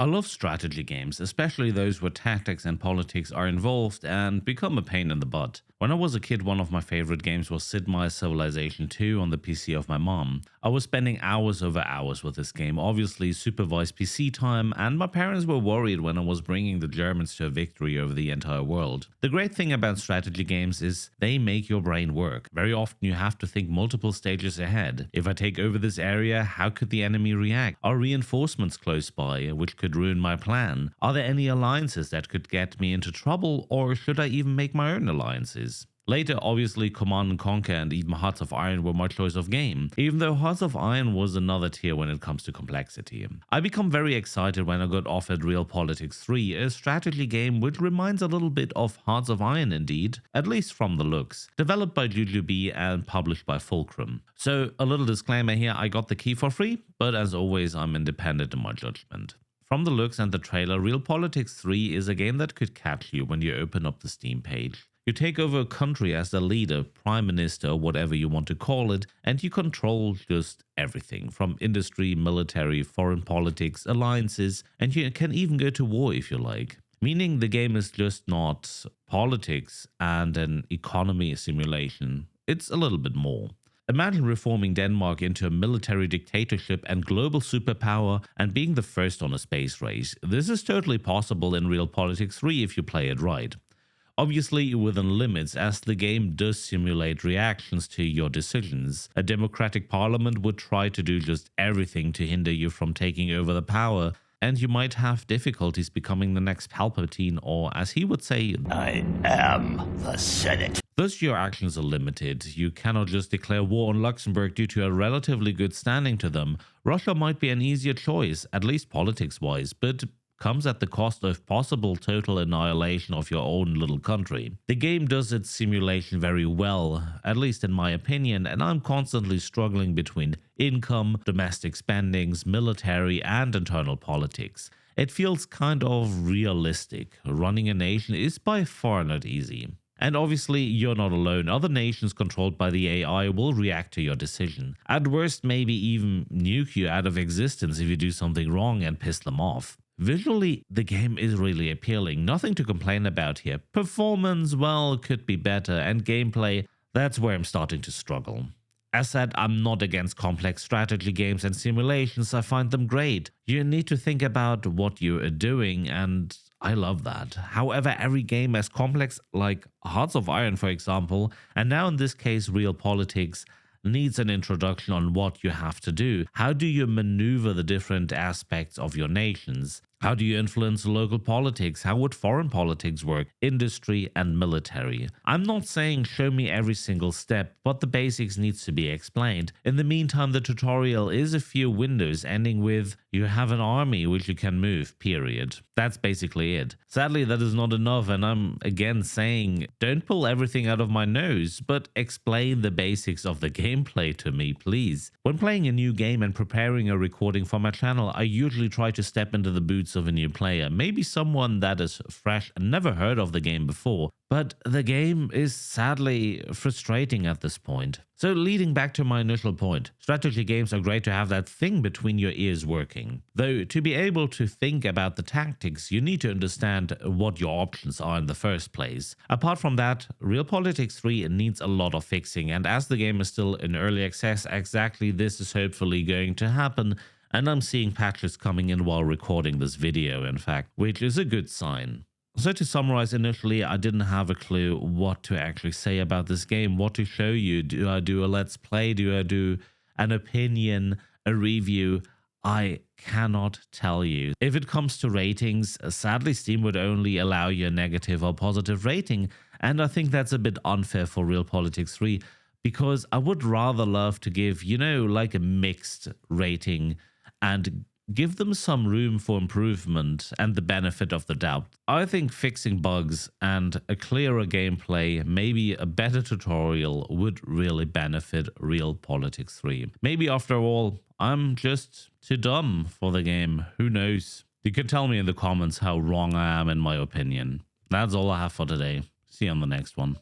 I love strategy games, especially those where tactics and politics are involved and become a pain in the butt. When I was a kid, one of my favorite games was Sid Meier's Civilization 2 on the PC of my mom. I was spending hours over hours with this game, obviously supervised PC time, and my parents were worried when I was bringing the Germans to a victory over the entire world. The great thing about strategy games is they make your brain work. Very often you have to think multiple stages ahead. If I take over this area, how could the enemy react? Are reinforcements close by, which could ruin my plan? Are there any alliances that could get me into trouble, or should I even make my own alliances? Later, obviously, Command and Conquer and even Hearts of Iron were my choice of game, even though Hearts of Iron was another tier when it comes to complexity. I become very excited when I got offered Realpolitiks 3, a strategy game which reminds a little bit of Hearts of Iron indeed, at least from the looks, developed by Jujubee and published by Fulcrum. So, a little disclaimer here, I got the key for free, but as always, I'm independent in my judgment. From the looks and the trailer, Realpolitiks 3 is a game that could catch you when you open up the Steam page. You take over a country as the leader, prime minister, whatever you want to call it, and you control just everything from industry, military, foreign politics, alliances, and you can even go to war if you like. Meaning the game is just not politics and an economy simulation. It's a little bit more. Imagine reforming Denmark into a military dictatorship and global superpower and being the first on a space race. This is totally possible in Realpolitiks 3 if you play it right. Obviously within limits, as the game does simulate reactions to your decisions. A democratic parliament would try to do just everything to hinder you from taking over the power, and you might have difficulties becoming the next Palpatine, or as he would say, I am the Senate. Thus your actions are limited. You cannot just declare war on Luxembourg due to a relatively good standing to them. Russia might be an easier choice, at least politics-wise, but comes at the cost of possible total annihilation of your own little country. The game does its simulation very well, at least in my opinion, and I'm constantly struggling between income, domestic spendings, military, and internal politics. It feels kind of realistic. Running a nation is by far not easy. And obviously, you're not alone. Other nations controlled by the AI will react to your decision. At worst, maybe even nuke you out of existence if you do something wrong and piss them off. Visually, the game is really appealing, nothing to complain about here. Performance, well, could be better, and gameplay, that's where I'm starting to struggle. As said, I'm not against complex strategy games and simulations, I find them great. You need to think about what you are doing, and I love that. However, every game as complex, like Hearts of Iron for example, and now in this case Realpolitiks, needs an introduction on what you have to do. How do you maneuver the different aspects of your nations? How do you influence local politics? How would foreign politics work? Industry and military. I'm not saying show me every single step, but the basics needs to be explained. In the meantime, the tutorial is a few windows ending with you have an army which you can move, period. That's basically it. Sadly, that is not enough, and I'm again saying don't pull everything out of my nose, but explain the basics of the gameplay to me, please. When playing a new game and preparing a recording for my channel, I usually try to step into the boots of a new player, maybe someone that is fresh and never heard of the game before, but the game is sadly frustrating at this point. So leading back to my initial point, strategy games are great to have that thing between your ears working. Though to be able to think about the tactics, you need to understand what your options are in the first place. Apart from that, Realpolitiks 3 needs a lot of fixing, and as the game is still in early access, exactly this is hopefully going to happen. And I'm seeing patches coming in while recording this video, in fact, which is a good sign. So to summarize, initially I didn't have a clue what to actually say about this game, what to show you. Do I do a let's play? Do I do an opinion, a review? I cannot tell you. If it comes to ratings, sadly Steam would only allow you a negative or positive rating, and I think that's a bit unfair for Realpolitiks 3, because I would rather love to give, you know, like a mixed rating and give them some room for improvement and the benefit of the doubt. I think fixing bugs and a clearer gameplay, maybe a better tutorial, would really benefit Realpolitiks 3. Maybe after all, I'm just too dumb for the game. Who knows? You can tell me in the comments how wrong I am in my opinion. That's all I have for today. See you on the next one.